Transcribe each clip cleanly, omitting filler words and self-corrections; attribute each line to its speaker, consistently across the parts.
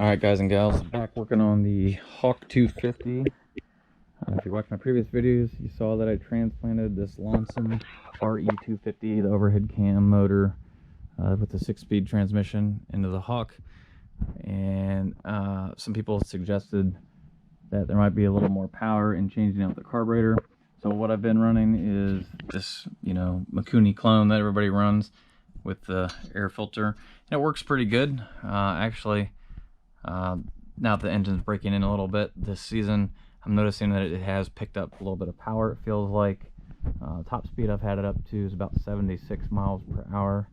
Speaker 1: Alright guys and gals, back working on the Hawk 250. If you watched my previous videos, you saw that I transplanted this Loncin RE250, the overhead cam motor with the 6-speed transmission, into the Hawk. And some people suggested that there might be a little more power in changing out the carburetor. So what I've been running is this, Mikuni clone that everybody runs with the air filter. And it works pretty good, actually. Now that the engine's breaking in a little bit this season, I'm noticing that it has picked up a little bit of power. It feels like top speed I've had it up to is about 76 miles per hour,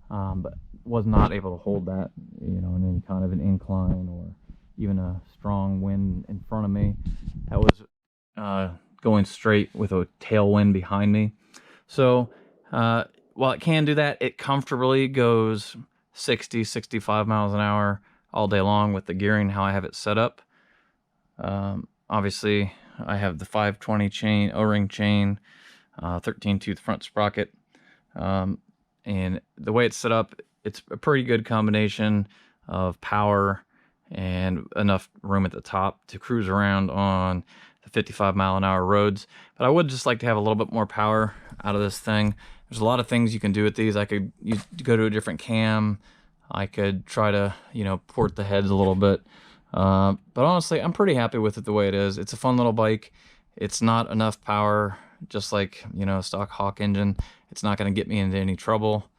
Speaker 1: but was not able to hold that, in any kind of an incline or even a strong wind in front of me. That was going straight with a tailwind behind me. So while it can do that, it comfortably goes 60, 65 miles an hour all day long with the gearing how I have it set up. Obviously I have the 520 chain, O-ring chain, 13 tooth front sprocket, and the way it's set up, it's a pretty good combination of power and enough room at the top to cruise around on the 55 mile an hour roads. But I would just like to have a little bit more power out of this thing. There's a lot of things you can do with these. I could go to a different cam. I could try to, port the heads a little bit. But honestly, I'm pretty happy with it the way it is. It's a fun little bike. It's not enough power, just like, a stock Hawk engine. It's not going to get me into any trouble.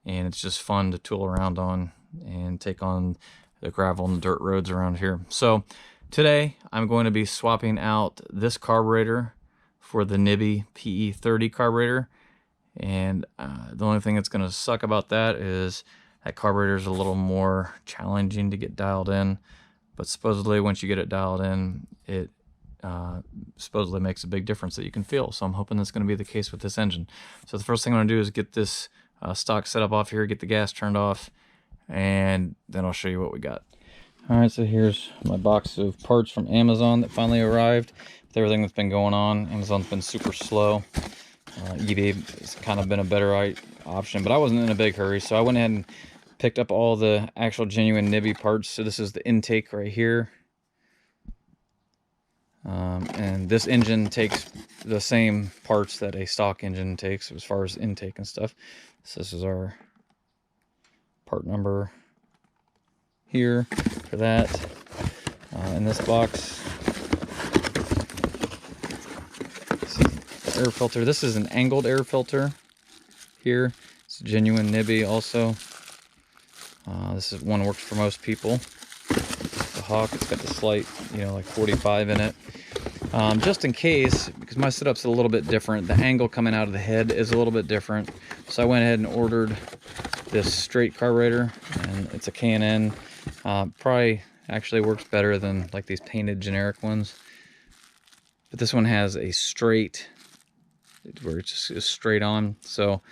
Speaker 1: And it's just fun to tool around on and take on the gravel and the dirt roads around here. So today, I'm going to be swapping out this carburetor for the Nibbi PE30 carburetor. And the only thing that's going to suck about that is that carburetor is a little more challenging to get dialed in, but supposedly once you get it dialed in, it supposedly makes a big difference that you can feel. So I'm hoping that's going to be the case with this engine. So the first thing I'm going to do is get this stock setup off here, get the gas turned off, and then I'll show you what we got. All right, so here's my box of parts from Amazon that finally arrived. With everything that's been going on, Amazon's been super slow. eBay has kind of been a better option, but I wasn't in a big hurry, so I went ahead and picked up all the actual genuine Nibbi parts. So this is the intake right here, and this engine takes the same parts that a stock engine takes as far as intake and stuff. So this is our part number here for that. In this box, air filter. This is an angled air filter here. It's a genuine Nibbi also. This is one that works for most people. The Hawk, it's got the slight, like 45 in it. Just in case, because my setup's a little bit different, the angle coming out of the head is a little bit different. So I went ahead and ordered this straight carburetor, and it's a K&N. Probably actually works better than like these painted generic ones. But this one has a straight, where it just is straight on. So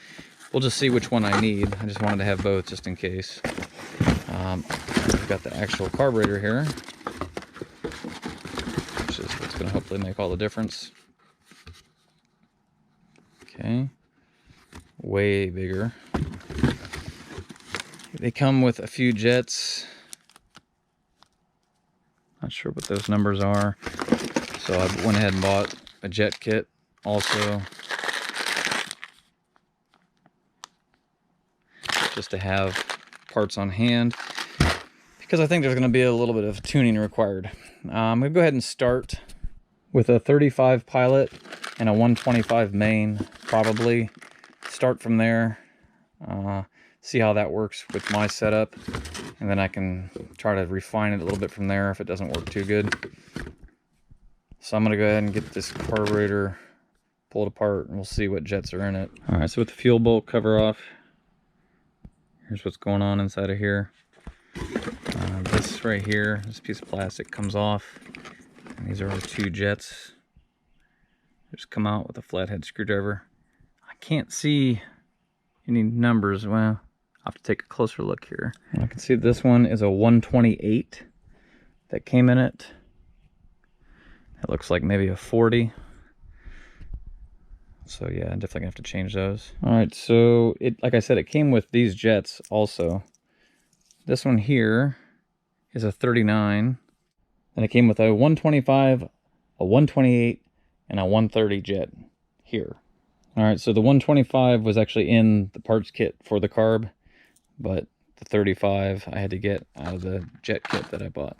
Speaker 1: we'll just see which one I need. I just wanted to have both just in case. We've got the actual carburetor here, which is what's going to hopefully make all the difference. Okay, way bigger. They come with a few jets. Not sure what those numbers are. So I went ahead and bought a jet kit also, just to have parts on hand, because I think there's going to be a little bit of tuning required. I'm going to go ahead and start with a 35 pilot and a 125 main, probably. Start from there, see how that works with my setup, and then I can try to refine it a little bit from there if it doesn't work too good. So I'm going to go ahead and get this carburetor pulled apart, and we'll see what jets are in it. All right, so with the fuel bolt cover off, here's what's going on inside of here. This right here, this piece of plastic comes off, and these are our two jets. Just come out with a flathead screwdriver. I can't see any numbers. Well, I'll have to take a closer look here. I can see this one is a 128 that came in it. It looks like maybe a 40. So yeah, I'm definitely gonna have to change those. All right, so like I said, it came with these jets also. This one here is a 39. And it came with a 125, a 128, and a 130 jet here. All right, so the 125 was actually in the parts kit for the carb, but the 35 I had to get out of the jet kit that I bought.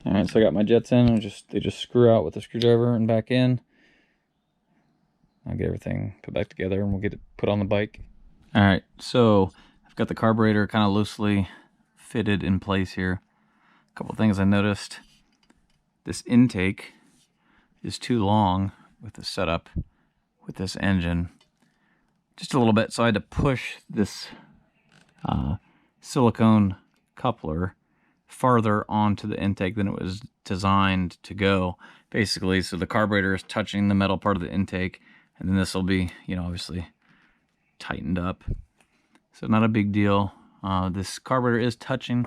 Speaker 1: All right, so I got my jets in. They just screw out with the screwdriver and back in. I'll get everything put back together and we'll get it put on the bike. All right, so I've got the carburetor kind of loosely fitted in place here. A couple things I noticed. This intake is too long with the setup with this engine. Just a little bit, so I had to push this silicone coupler farther onto the intake than it was designed to go. Basically, so the carburetor is touching the metal part of the intake, and then this will be, you know, obviously tightened up. So not a big deal. This carburetor is touching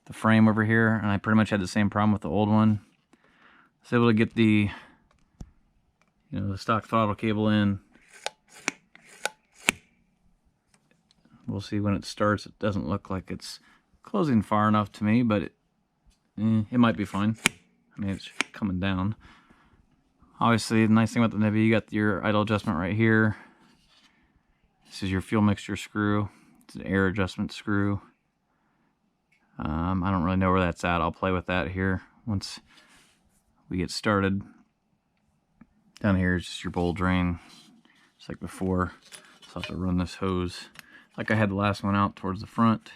Speaker 1: the frame over here, and I pretty much had the same problem with the old one. I was able to get the, you know, the stock throttle cable in. We'll see when it starts. It doesn't look like it's closing far enough to me, but it might be fine. I mean, it's coming down. Obviously, the nice thing about the Nibbi, you got your idle adjustment right here. This is your fuel mixture screw. It's an air adjustment screw. I don't really know where that's at. I'll play with that here once we get started. Down here is just your bowl drain, just like before. So I'll have to run this hose like I had the last one out towards the front.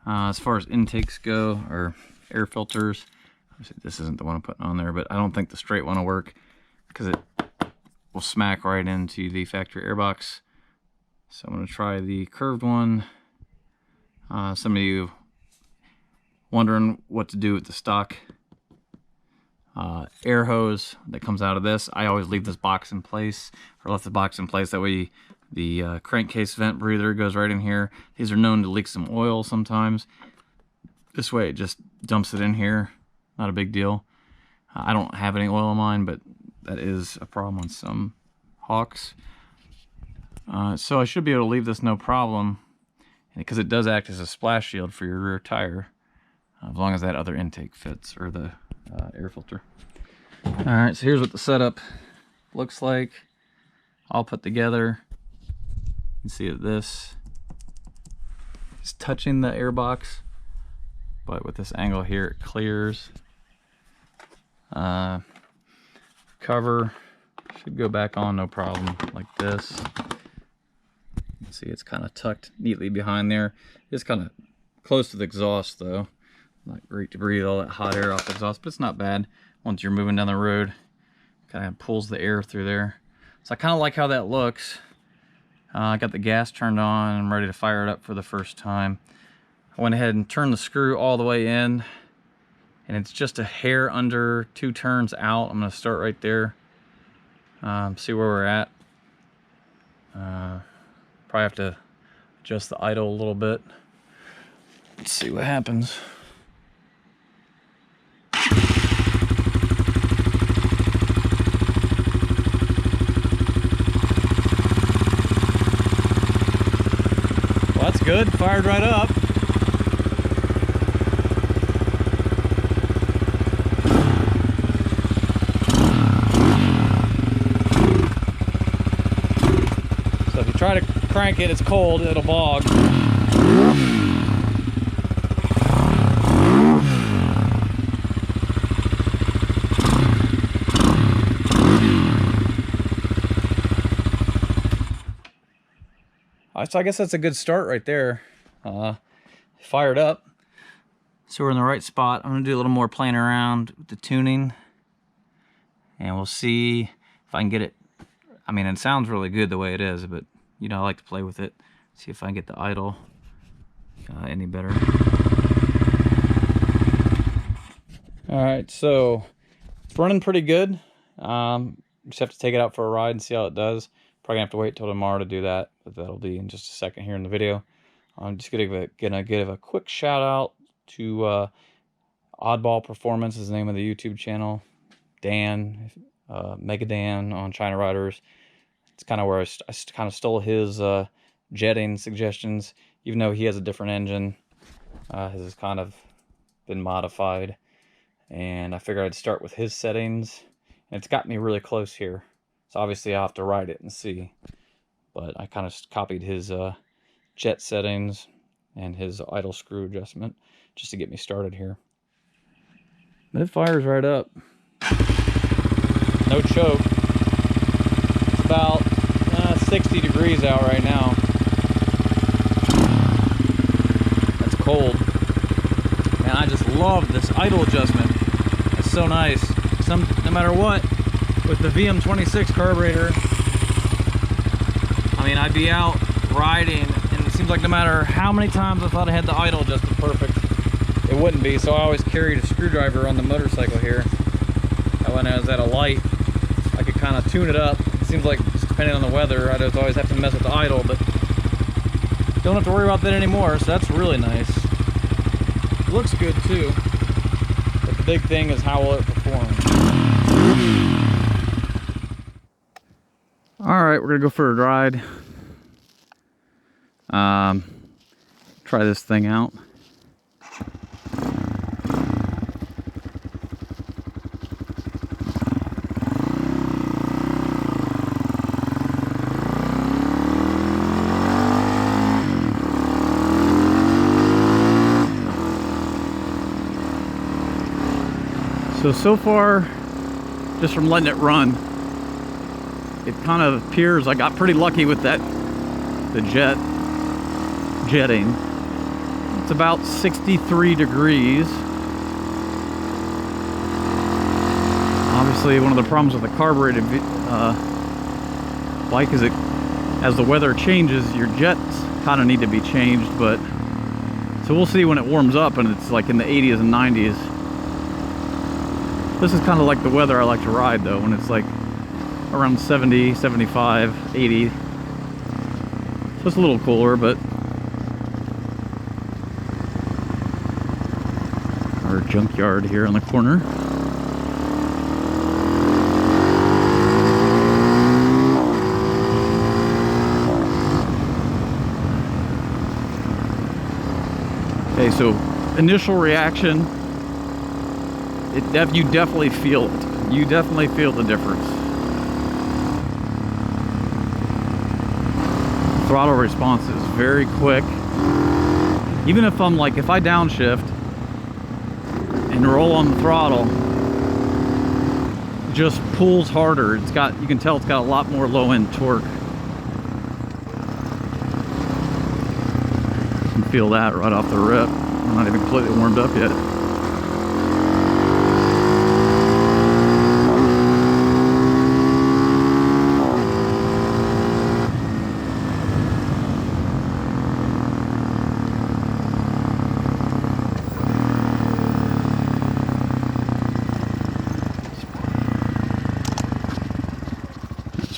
Speaker 1: As far as intakes go, or air filters, obviously this isn't the one I'm putting on there, but I don't think the straight one will work because it will smack right into the factory airbox. So I'm going to try the curved one. Some of you wondering what to do with the stock air hose that comes out of this. I always leave this box in place, or left the box in place. That way the crankcase vent breather goes right in here. These are known to leak some oil sometimes. This way it just dumps it in here. Not a big deal. I don't have any oil in mine, but that is a problem on some Hawks. So I should be able to leave this no problem, because it does act as a splash shield for your rear tire, as long as that other intake fits, or the air filter. Alright, so here's what the setup looks like, all put together. You can see that this is touching the airbox, but with this angle here it clears. Cover should go back on no problem, like this. You can see it's kind of tucked neatly behind there. It's kind of close to the exhaust though. Not great to breathe all that hot air off the exhaust, but it's not bad. Once you're moving down the road, kind of pulls the air through there. So I kind of like how that looks. I got the gas turned on and I'm ready to fire it up for the first time. I went ahead and turned the screw all the way in, and it's just a hair under 2 turns out. I'm going to start right there, see where we're at. Probably have to adjust the idle a little bit. Let's see what happens. Well, that's good. Fired right up. So if you try to crank it, it's cold, it'll bog. So I guess that's a good start right there. Fired up. So we're in the right spot. I'm gonna do a little more playing around with the tuning, and we'll see if I can get it. I mean, it sounds really good the way it is, but you know, I like to play with it. See if I can get the idle any better. All right, so it's running pretty good. Just have to take it out for a ride and see how it does. Probably gonna have to wait till tomorrow to do that, but that'll be in just a second here in the video. I'm just gonna give a quick shout out to Oddball Performance is the name of the YouTube channel. Dan, Mega Dan on China Riders. It's kind of where I kind of stole his jetting suggestions, even though he has a different engine. has kind of been modified, and I figured I'd start with his settings, and it's got me really close here. So obviously I'll have to ride it and see, but I kind of copied his jet settings and his idle screw adjustment just to get me started here. But it fires right up. No choke. It's about 60 degrees out right now. That's cold. And I just love this idle adjustment. It's so nice. No matter what, with the VM26 carburetor, I mean, I'd be out riding, and it seems like no matter how many times I thought I had the idle adjusted perfect, it wouldn't be. So I always carried a screwdriver on the motorcycle here. And when I was at a light, I could kind of tune it up. It seems like just depending on the weather, I'd always have to mess with the idle, but don't have to worry about that anymore, so that's really nice. It looks good too, but the big thing is how will it perform. Alright, we're gonna go for a ride. Try this thing out. So far, just from letting it run, it kind of appears I got pretty lucky with the jetting. It's about 63 degrees. Obviously, one of the problems with the carbureted bike is as the weather changes, your jets kind of need to be changed. But so we'll see when it warms up and it's like in the 80s and 90s. This is kind of like the weather I like to ride though, when it's like around 70, 75, 80. So it's a little cooler, but our junkyard here on the corner. Okay, so initial reaction, you definitely feel it. You definitely feel the difference. Throttle response is very quick. Even if if I downshift and roll on the throttle, it just pulls harder. You can tell it's got a lot more low end torque. You can feel that right off the rip. I'm not even completely warmed up yet.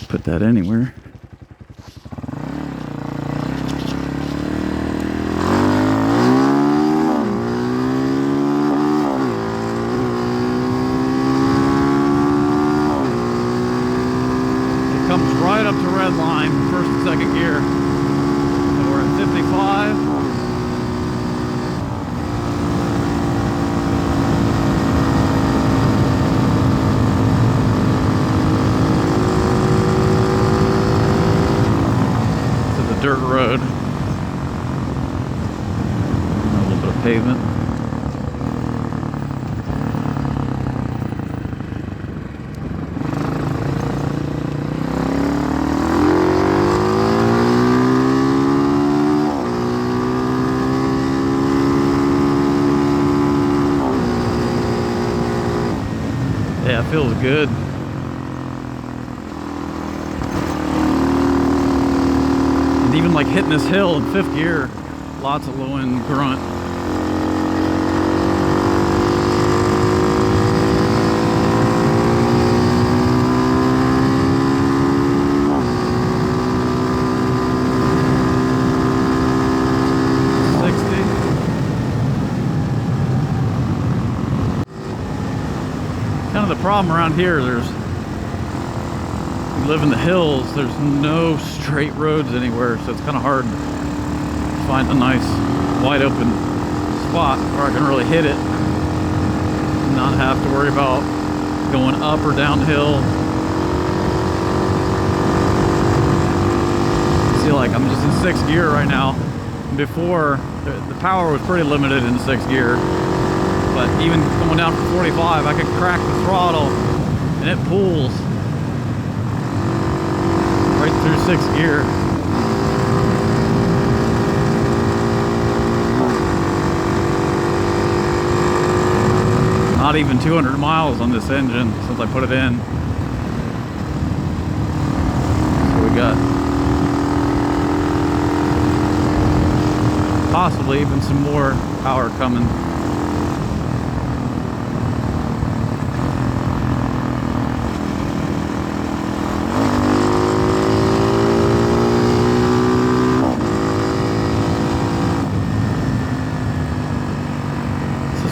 Speaker 1: Put that anywhere. It comes right up to red line, first and second gear. So we're at 55. Dirt road, a little bit of pavement. Yeah, it feels good. Even like hitting this hill in fifth gear, lots of low end grunt. Kind of the problem around here, you live in the hills, there's no straight roads anywhere, so it's kind of hard to find a nice wide open spot where I can really hit it, not have to worry about going up or downhill. See, like I'm just in 6th gear right now. Before, the power was pretty limited in 6th gear, but even going down to 45, I could crack the throttle and it pulls right through 6th gear. Not even 200 miles on this engine since I put it in. So we got possibly even some more power coming.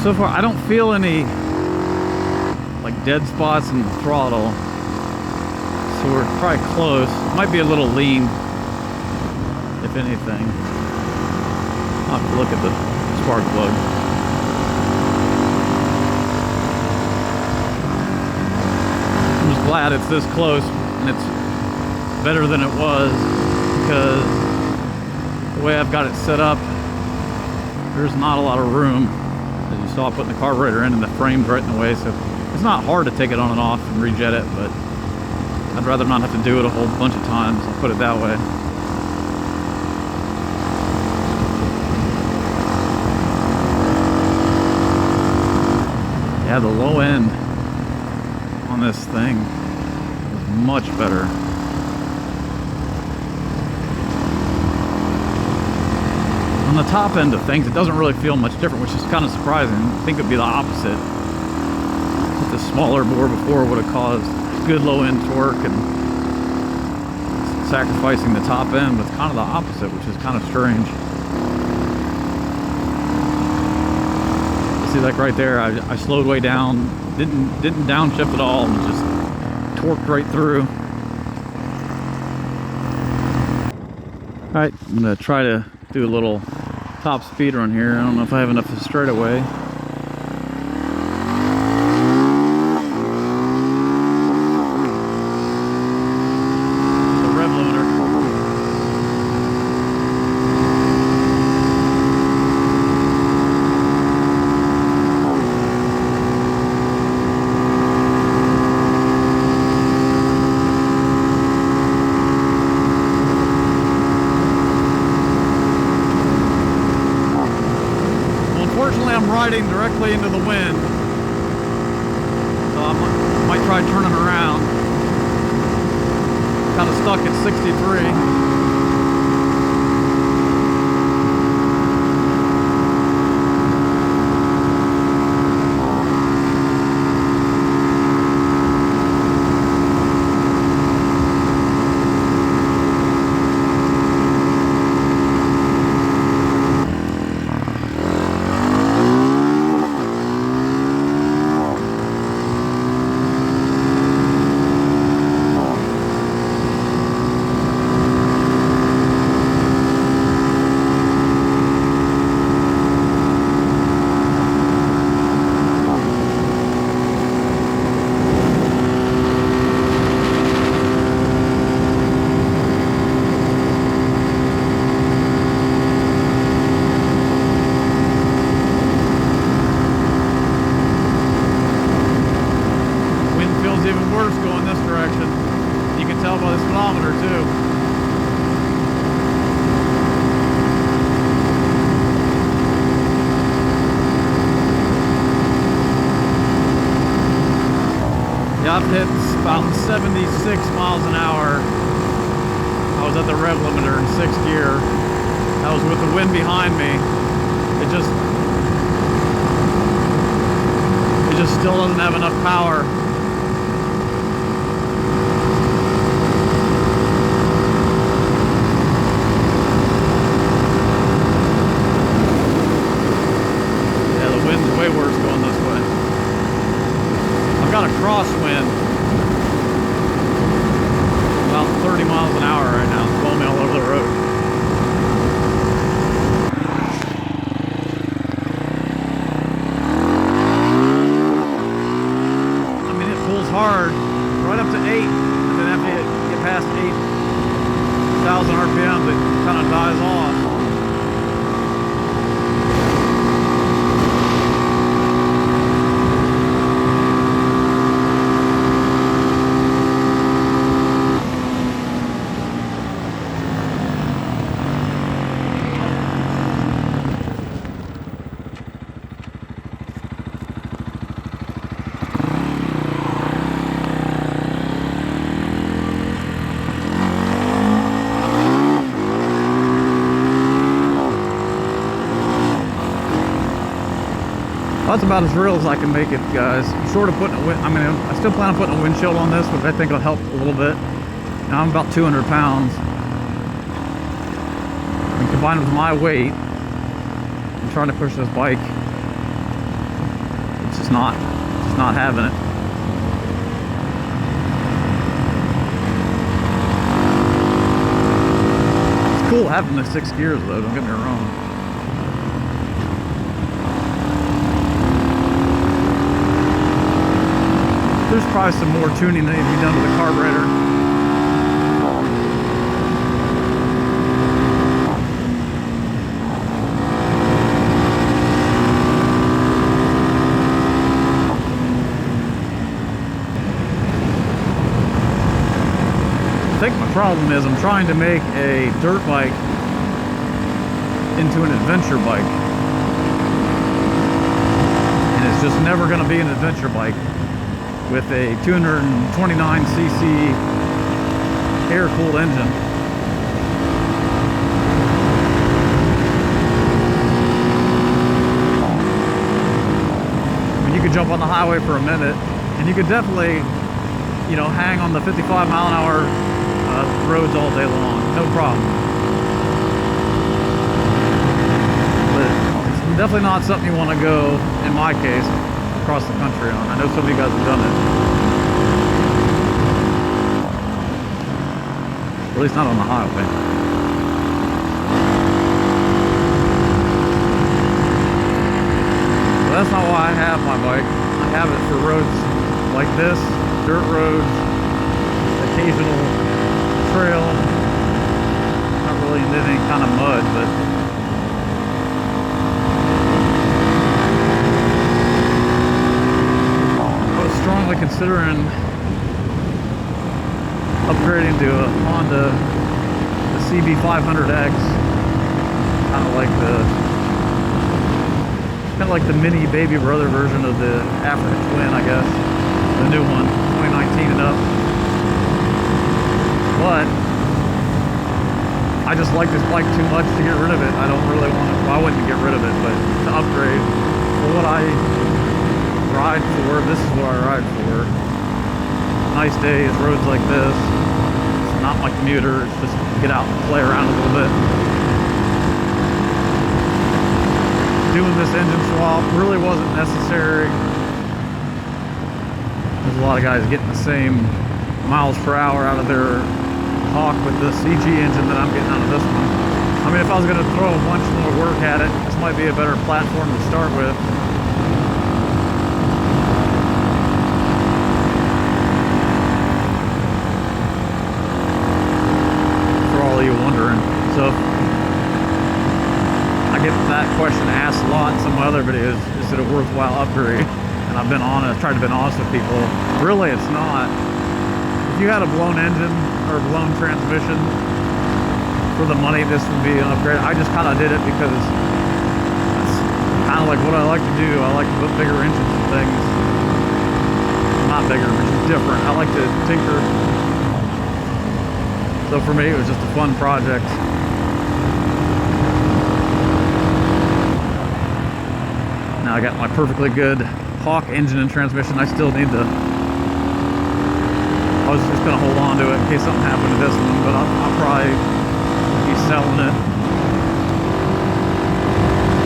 Speaker 1: So far I don't feel any like dead spots in the throttle, so we're probably close. Might be a little lean, if anything. I'll have to look at the spark plug. I'm just glad it's this close, and it's better than it was, because the way I've got it set up, there's not a lot of room. As you saw, putting the carburetor in and the frame's right in the way, so it's not hard to take it on and off and rejet it, but I'd rather not have to do it a whole bunch of times. I'll put it that way. Yeah, the low end on this thing is much better. On the top end of things, it doesn't really feel much different, which is kind of surprising. I think it would be the opposite. With the smaller bore before would have caused good low end torque and sacrificing the top end, but it's kind of the opposite, which is kind of strange. See, like right there, I slowed way down, didn't downshift at all, and just torqued right through. All right, I'm gonna try to do a little top speed run here. I don't know if I have enough of straightaway. Riding directly into the wind, so I might try turning around. Kind of stuck at 63. I've hit about 76 miles an hour. I was at the rev limiter in 6th gear. That was with the wind behind me. It just still doesn't have enough power. Yeah, the wind's way worse going this way. I've got a crosswind, about 30 miles an hour right now. It's blowing me all over the road.
Speaker 2: That's about as real as I can make it, guys. Short of putting I still plan on putting a windshield on this, which I think will help a little bit. Now I'm about 200 pounds. And combined with my weight, I'm trying to push this bike. It's just not having it. It's cool having the 6 gears though, don't get me wrong. There's probably some more tuning that needs to be done with the carburetor. I think my problem is I'm trying to make a dirt bike into an adventure bike. And it's just never going to be an adventure bike with a 229cc air-cooled engine. I mean, you could jump on the highway for a minute, and you could definitely, you know, hang on the 55-mile-an-hour roads all day long, no problem. But it's definitely not something you want to go, in my case, across the country on. I know some of you guys have done it. Or at least not on the highway. But that's not why I have my bike. I have it for roads like this, dirt roads, occasional trail. Not really into any kind of mud, but strongly considering upgrading to a Honda, the CB500X, kind of like the mini baby brother version of the African Twin, I guess, the new one, 2019 and up. But I just like this bike too much to get rid of it. I don't really want to. Well, I wouldn't get rid of it, but to upgrade for what I ride for, this is what I ride for. Nice days, roads like this. It's not my commuter, it's just get out and play around a little bit. Doing this engine swap really wasn't necessary. There's a lot of guys getting the same miles per hour out of their Hawk with the CG engine that I'm getting out of this one. I mean, if I was going to throw a bunch more work at it, this might be a better platform to start with. You wondering. So I get that question asked a lot in some of my other videos, is it a worthwhile upgrade? And I've been honest, tried to be honest with people. Really, it's not. If you had a blown engine or blown transmission, for the money this would be an upgrade. I just kind of did it because it's kind of like what I like to do. I like to put bigger engines and things. Not bigger, but just different. I like to tinker. So for me, it was just a fun project. Now I got my perfectly good Hawk engine and transmission. I still need to, I was just gonna hold on to it in case something happened to this one, but I'll probably be selling it.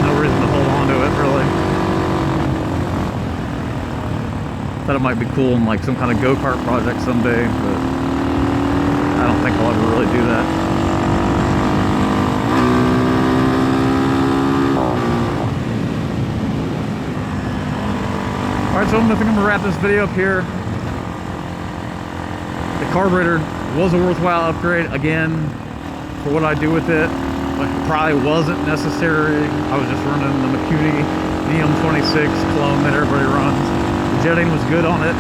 Speaker 2: No reason to hold on to it, really. Thought it might be cool in like some kind of go-kart project someday, but I don't think I'll ever really do that. Alright, so I think I'm going to wrap this video up here. The carburetor was a worthwhile upgrade, again, for what I do with it, but it probably wasn't necessary. I was just running the McCuny DM26 clone that everybody runs. The jetting was good on it.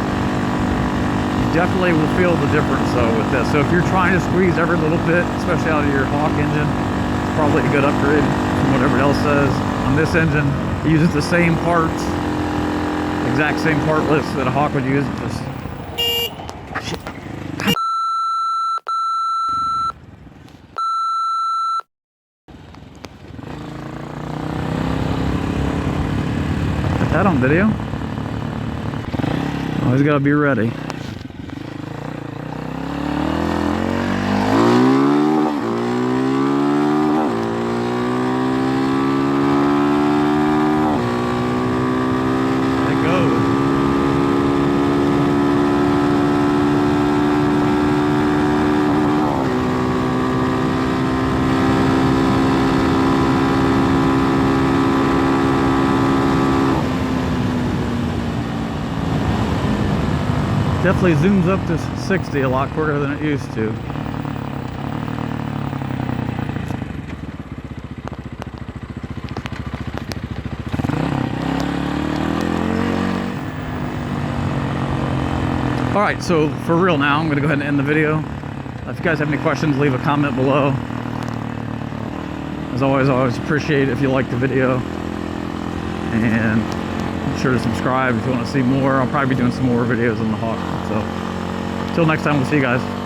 Speaker 2: Definitely will feel the difference though with this. So if you're trying to squeeze every little bit, especially out of your Hawk engine, it's probably a good upgrade from what everybody else says. On this engine, it uses the same parts, exact same part list that a Hawk would use. Just that on video. Always gotta be ready. Definitely zooms up to 60 a lot quicker than it used to. Alright, so for real now, I'm going to go ahead and end the video. If you guys have any questions, leave a comment below. As always, I always appreciate it if you like the video. And be sure to subscribe if you want to see more. I'll probably be doing some more videos on the Hawk. So, until next time, we'll see you guys.